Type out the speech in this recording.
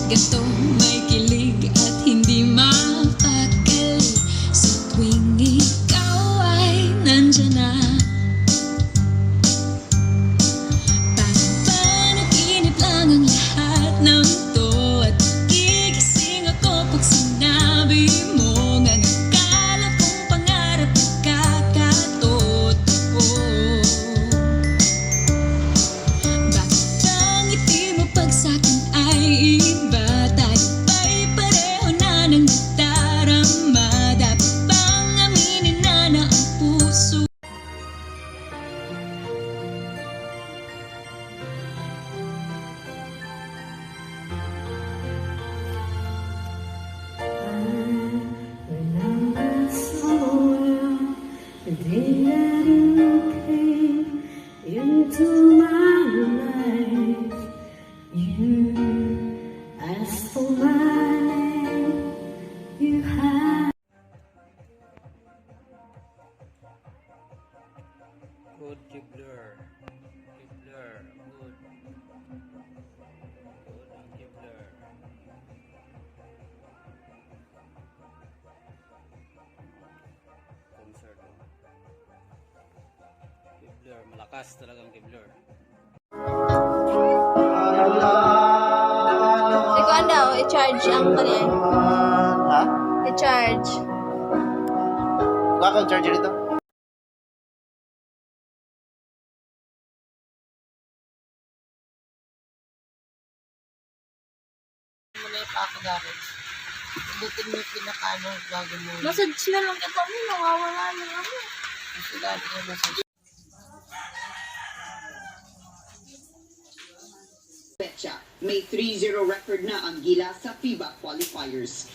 ganto, may kilig at hindi mapakali. Sa tuwing ikaw ay nandyan na, parang panaginip lang ang lahat ng to. At gigising ako pag sinabi mo nga akala kong pangarap nagkakatotoo. Bakit ang ngiti mo pag sa'kin ay iba? Tayo ba'y pareho na ng nagdarama? Dapat bang aminin na ang puso? The day that you came into my life, you asked for my name, you had. Good Kibler. Kibler. Good. Good ang Kibler. Concert. Kibler. Malakas talagang Kibler. Ikaw daw, i-charge ang kanya. Ha? I-charge. Buka ka ang charger ito? Muna yung pakagamit. Pindutin mo yung pinakano bago mo. Massage na lang kita mo, nawawala na ako. Sinabi niya massage. May 3-0 record na ang Gilas sa FIBA qualifiers.